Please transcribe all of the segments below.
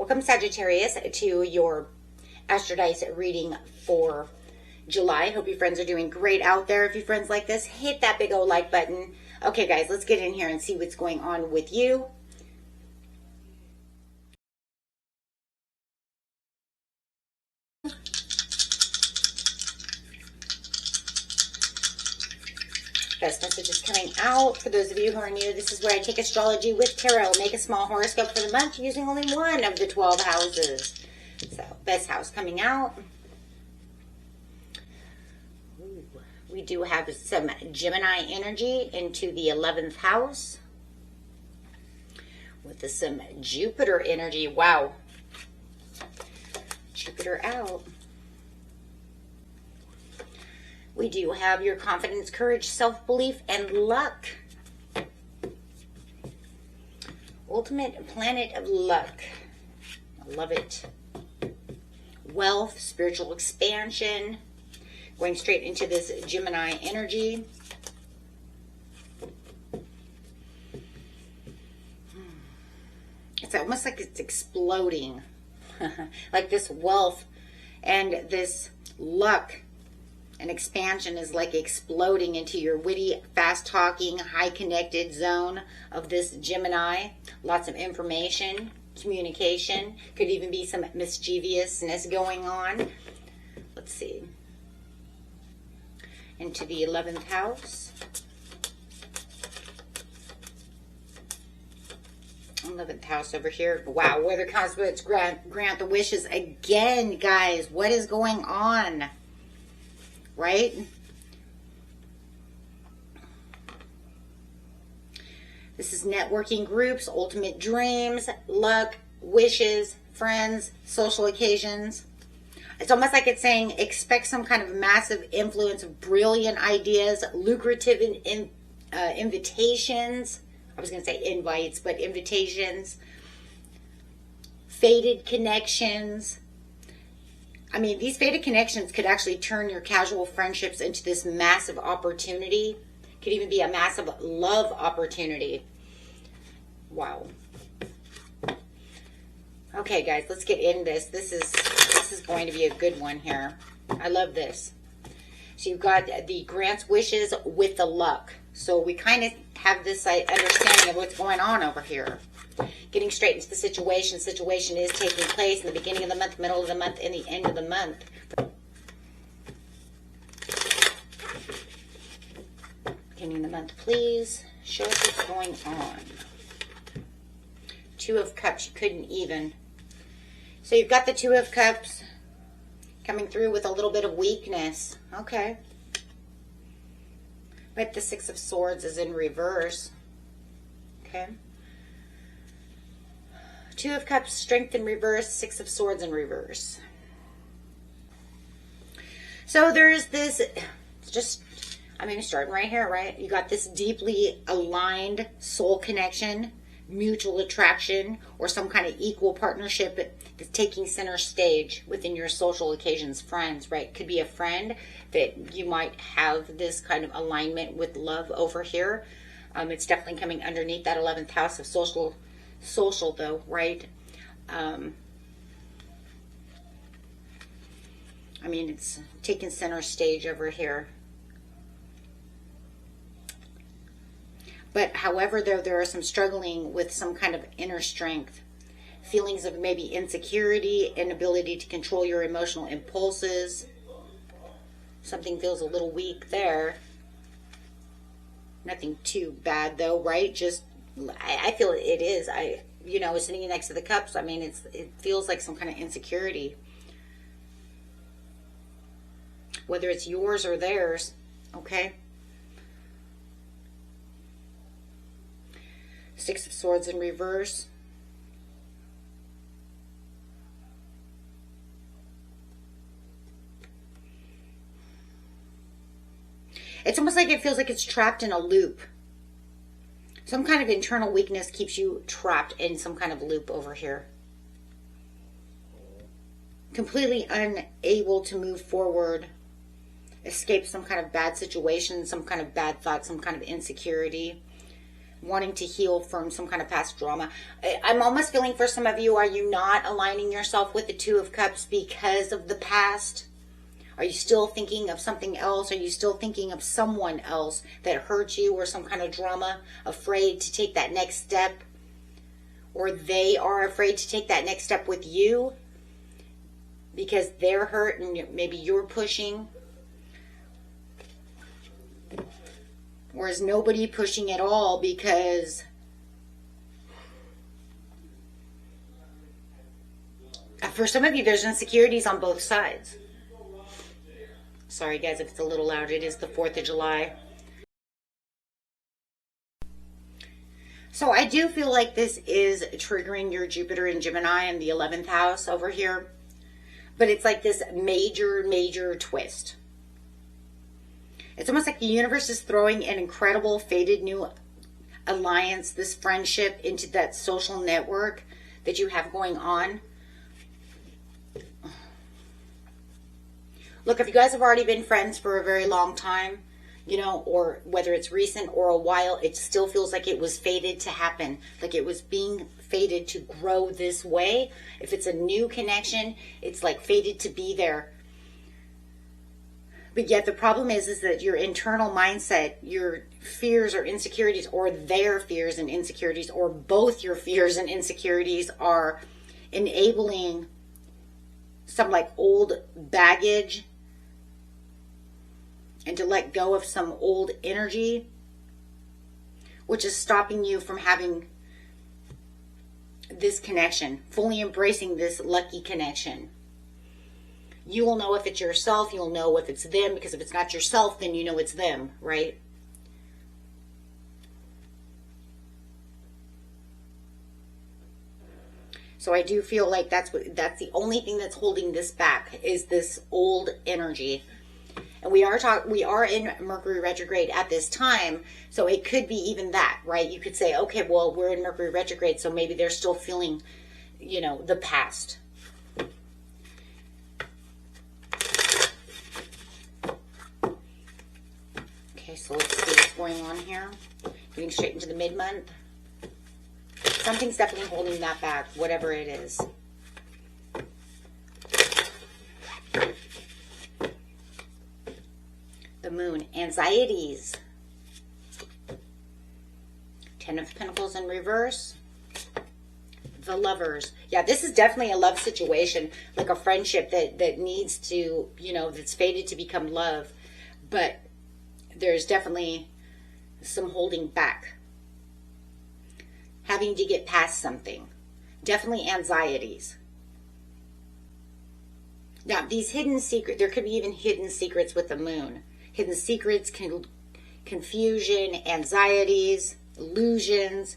Welcome, Sagittarius, to your Astro Dice reading for July. Hope you friends are doing great out there. If you friends like this, hit that big old like button. Okay, guys, let's get in here and see what's going on with you. Best messages coming out. For those of you who are new, this is where I take astrology with tarot, make a small horoscope for the month using only one of the 12 houses. So, best house coming out. Ooh, we do have some Gemini energy into the 11th house. With some Jupiter energy. Wow. Jupiter out. We do have your confidence, courage, self-belief, and luck. Ultimate planet of luck. I love it. Wealth, spiritual expansion. Going straight into this Gemini energy. It's almost like it's exploding. Like this wealth and this luck. And expansion is like exploding into your witty, fast-talking, high-connected zone of this Gemini. Lots of information, communication. Could even be some mischievousness going on. Let's see. Into the 11th house. 11th house over here. Wow, weather conspirates grant the wishes again, guys. What is going on? Right? This is networking groups, ultimate dreams, luck, wishes, friends, social occasions. It's almost like it's saying expect some kind of massive influence of brilliant ideas, lucrative invitations. I was going to say invites, but invitations, fated connections. I mean, these fated connections could actually turn your casual friendships into this massive opportunity. Could even be a massive love opportunity. Wow. Okay, guys, let's get in this. This is going to be a good one here. I love this. So you've got the grants wishes with the luck. So we kind of have this understanding of what's going on over here. Getting straight into the situation. Situation is taking place in the beginning of the month, middle of the month, and the end of the month. Beginning of the month, please. Show us what's going on. Two of Cups. You couldn't even. So you've got the Two of Cups coming through with a little bit of weakness. Okay. But the Six of Swords is in reverse. Okay. Two of Cups, strength in reverse, Six of Swords in reverse. So there's this, starting right here, right? You got this deeply aligned soul connection, mutual attraction, or some kind of equal partnership that's taking center stage within your social occasions, friends, right? Could be a friend that you might have this kind of alignment with love over here. It's definitely coming underneath that 11th house of social though, right? I mean, it's taking center stage over here. But however, there are some struggling with some kind of inner strength. Feelings of maybe insecurity, inability to control your emotional impulses. Something feels a little weak there. Nothing too bad though, right? Just I feel it is. Sitting next to the Cups, I mean, it feels like some kind of insecurity. Whether it's yours or theirs, okay? Six of Swords in reverse. It's almost like it feels like it's trapped in a loop. Some kind of internal weakness keeps you trapped in some kind of loop over here. Completely unable to move forward. Escape some kind of bad situation, some kind of bad thought, some kind of insecurity. wanting to heal from some kind of past drama. I'm almost feeling for some of you, are you not aligning yourself with the Two of Cups because of the past? Are you still thinking of something else? Are you still thinking of someone else that hurt you or some kind of drama, afraid to take that next step? Or they are afraid to take that next step with you because they're hurt and maybe you're pushing? Or is nobody pushing at all because for some of you there's insecurities on both sides. Sorry guys if it's a little loud. It is the 4th of July. So I do feel like this is triggering your Jupiter and Gemini in the 11th house over here. But it's like this major twist. It's almost like the universe is throwing an incredible fated new alliance, this friendship into that social network that you have going on. Look, if you guys have already been friends for a very long time, you know, or whether it's recent or a while, it still feels like it was fated to happen. Like it was being fated to grow this way. If it's a new connection, it's like fated to be there. But yet the problem is that your internal mindset, your fears or insecurities, or their fears and insecurities, or both your fears and insecurities are enabling some like old baggage and to let go of some old energy, which is stopping you from having this connection, fully embracing this lucky connection. You will know if it's yourself, you'll know if it's them, because if it's not yourself, then you know it's them, right? So I do feel like that's the only thing that's holding this back is this old energy. And we are in Mercury retrograde at this time, so it could be even that, right? You could say, okay, well, we're in Mercury retrograde, so maybe they're still feeling, you know, the past. Okay, so let's see what's going on here. Getting straight into the mid-month. Something's definitely holding that back, whatever it is. The Moon, anxieties. 10 of Pentacles in reverse. The Lovers. Yeah, this is definitely a love situation, like a friendship that needs to, you know, that's fated to become love. But there's definitely some holding back. Having to get past something. Definitely anxieties. Now, these hidden secrets, there could be even hidden secrets with the Moon. Hidden secrets, confusion, anxieties, illusions.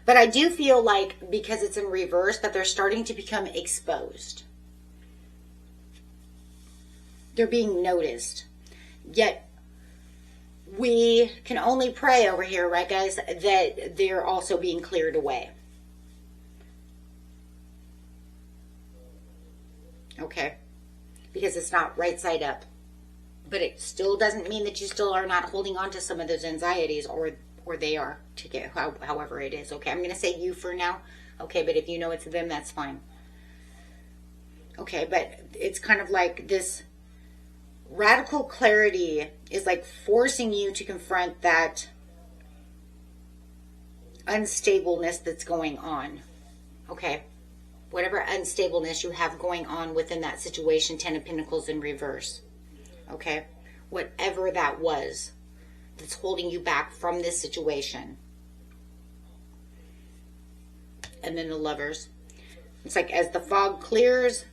But I do feel like, because it's in reverse, that they're starting to become exposed. They're being noticed. Yet, we can only pray over here, right guys, that they're also being cleared away. Okay? Because it's not right side up. But it still doesn't mean that you still are not holding on to some of those anxieties, or they are, to get however it is. Okay, I'm going to say you for now. Okay, but if you know it's them, that's fine. Okay, but it's kind of like this radical clarity is like forcing you to confront that unstableness that's going on. Okay, whatever unstableness you have going on within that situation, 10 of Pentacles in reverse. Okay, whatever that was that's holding you back from this situation. And then the Lovers. It's like as the fog clears,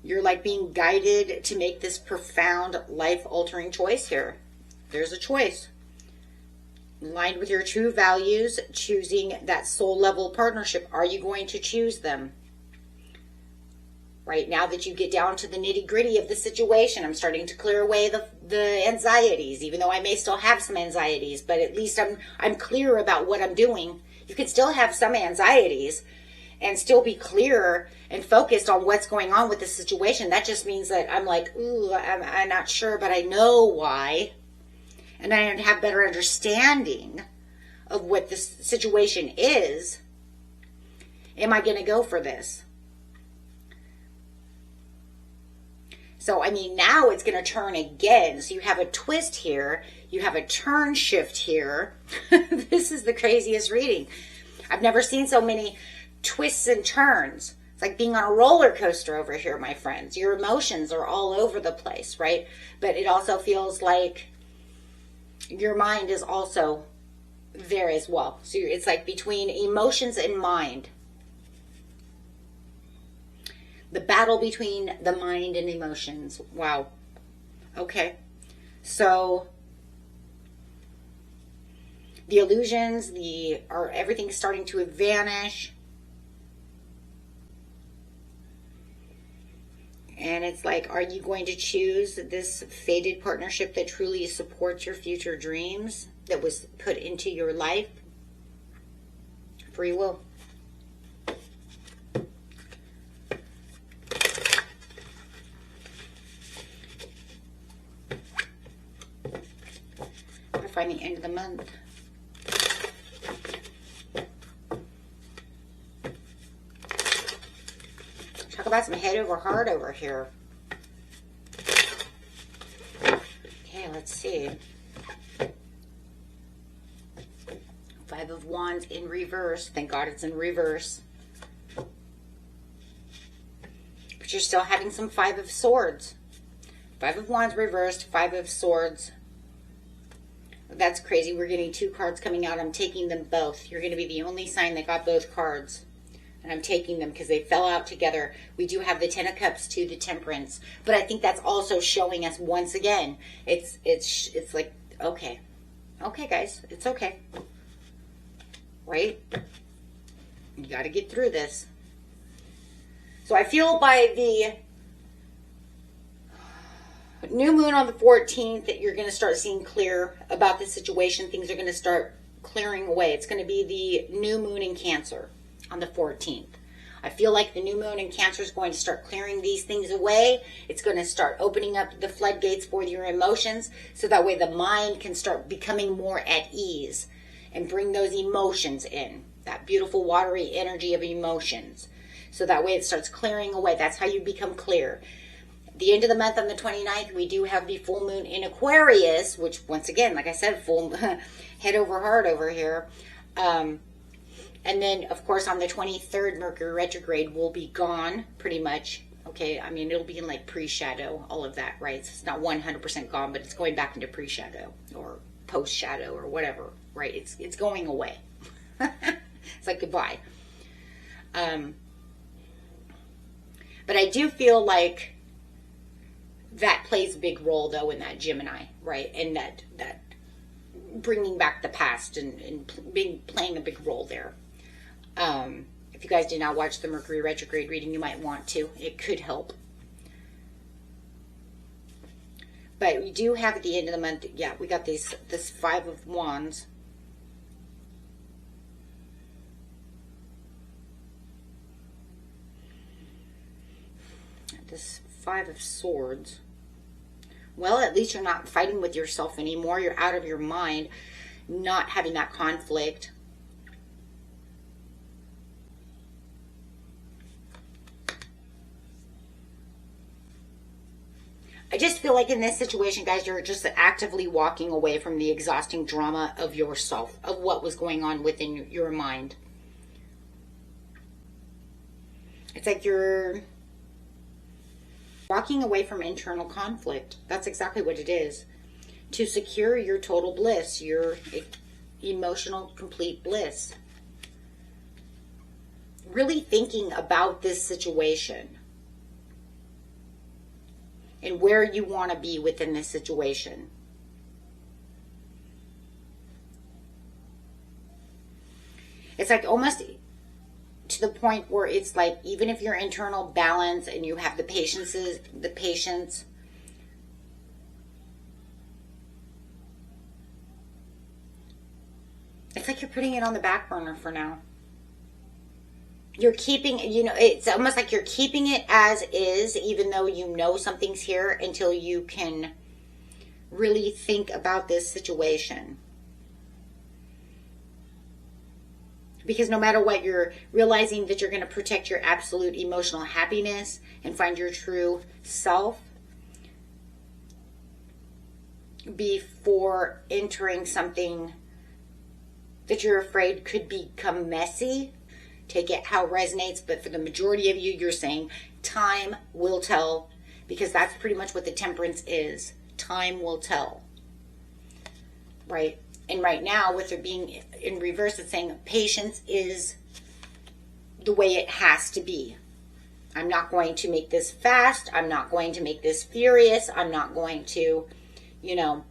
you're like being guided to make this profound life-altering choice here. There's a choice. Aligned with your true values, choosing that soul-level partnership. Are you going to choose them? Right now that you get down to the nitty-gritty of the situation, I'm starting to clear away the anxieties, even though I may still have some anxieties, but at least I'm clear about what I'm doing. You can still have some anxieties and still be clearer and focused on what's going on with the situation. That just means that I'm like, ooh, I'm not sure, but I know why. and I have better understanding of what this situation is, am I going to go for this? So, I mean, now it's going to turn again. So you have a twist here. You have a turn shift here. This is the craziest reading. I've never seen so many twists and turns. It's like being on a roller coaster over here, my friends. Your emotions are all over the place, right? But it also feels like your mind is also there as well. So it's like between emotions and mind. The battle between the mind and emotions. Wow. Okay. So the illusions, everything's starting to vanish. And it's like, are you going to choose this fated partnership that truly supports your future dreams, that was put into your life? Free will. I find the end of the month. Talk about some head over heart over here. Okay, let's see. Five of Wands in reverse. Thank God it's in reverse. But you're still having some Five of Swords. Five of Wands reversed, Five of Swords. That's crazy. We're getting two cards coming out. I'm taking them both. You're going to be the only sign that got both cards. And I'm taking them because they fell out together. We do have the Ten of Cups to the Temperance. But I think that's also showing us once again, it's like, okay. Okay, guys. It's okay. Right? You got to get through this. So I feel by the new moon on the 14th that you're going to start seeing clear about the situation. Things are going to start clearing away. It's going to be the new moon in Cancer on the 14th. I feel like the new moon in Cancer is going to start clearing these things away. It's going to start opening up the floodgates for your emotions, so that way the mind can start becoming more at ease and bring those emotions in, that beautiful watery energy of emotions. So that way it starts clearing away. That's how you become clear. At the end of the month on the 29th, we do have the full moon in Aquarius, which once again, like I said, full head over heart over here. And then, of course, on the 23rd, Mercury Retrograde will be gone, pretty much. Okay, I mean, it'll be in, like, pre-shadow, all of that, right? So it's not 100% gone, but it's going back into pre-shadow or post-shadow or whatever, right? It's going away. It's like goodbye. But I do feel like that plays a big role, though, in that Gemini, right? And that bringing back the past and playing a big role there. If you guys did not watch the Mercury Retrograde reading, you might want to. It could help. But we do have at the end of the month, yeah, we got this Five of Wands. This Five of Swords. Well, at least you're not fighting with yourself anymore. You're out of your mind, not having that conflict. I just feel like in this situation, guys, you're just actively walking away from the exhausting drama of yourself, of what was going on within your mind. It's like you're walking away from internal conflict. That's exactly what it is. To secure your total bliss, your emotional complete bliss. Really thinking about this situation and where you want to be within this situation. It's like almost to the point where it's like, even if your internal balance and you have the patience, it's like you're putting it on the back burner for now. You're keeping, it's almost like you're keeping it as is, even though you know something's here, until you can really think about this situation. Because no matter what, you're realizing that you're going to protect your absolute emotional happiness and find your true self before entering something that you're afraid could become messy. Take it how it resonates, but for the majority of you, you're saying time will tell, because that's pretty much what the Temperance is. Time will tell, right? And right now, with it being in reverse, it's saying patience is the way it has to be. I'm not going to make this fast. I'm not going to make this furious. I'm not going to, you know,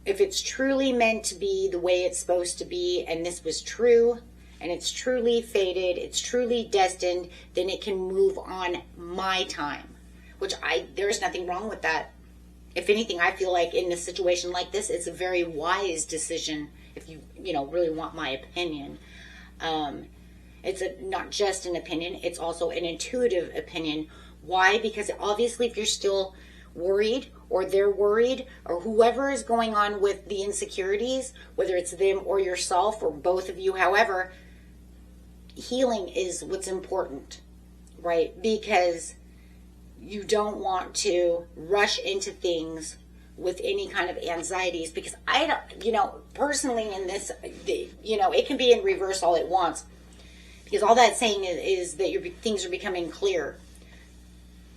if it's truly meant to be the way it's supposed to be, and this was true, and it's truly fated, it's truly destined, then it can move on my time, which there's nothing wrong with that. If anything, I feel like in a situation like this, it's a very wise decision. If you really want my opinion, it's not just an opinion; it's also an intuitive opinion. Why? Because obviously, if you're still worried, or they're worried, or whoever is going on with the insecurities, whether it's them or yourself or both of you, however, healing is what's important, right? Because you don't want to rush into things with any kind of anxieties, because I don't, personally in this, it can be in reverse all at once, because all that's saying is that things are becoming clear.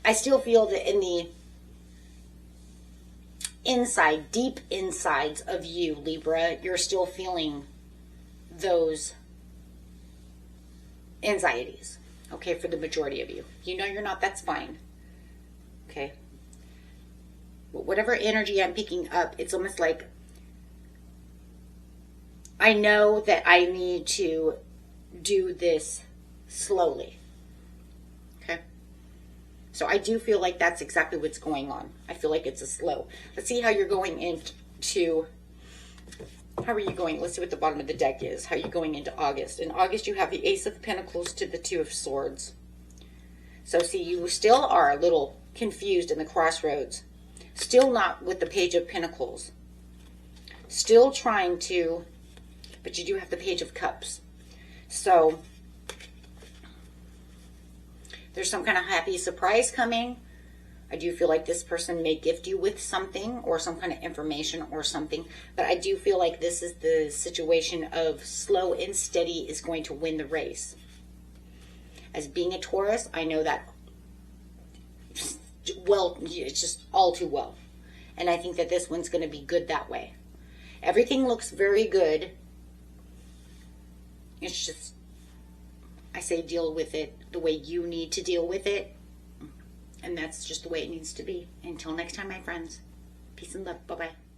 I still feel that in the deep insides of you, Libra, you're still feeling those anxieties, okay, for the majority of you. You know you're not, that's fine. Okay. But whatever energy I'm picking up, it's almost like I know that I need to do this slowly. Okay. So I do feel like that's exactly what's going on. I feel like it's a slow. Let's see how you're going into, how are you going? Let's see what the bottom of the deck is. How are you going into August? In August, you have the Ace of Pentacles to the Two of Swords. So see, you still are a little confused in the crossroads. Still not with the Page of Pentacles. Still trying to, but you do have the Page of Cups. So there's some kind of happy surprise coming. I do feel like this person may gift you with something or some kind of information or something. But I do feel like this is the situation of slow and steady is going to win the race. As being a Taurus, I know that well, it's just all too well. And I think that this one's going to be good that way. Everything looks very good. It's just, I say deal with it the way you need to deal with it. And that's just the way it needs to be. Until next time, my friends. Peace and love. Bye-bye.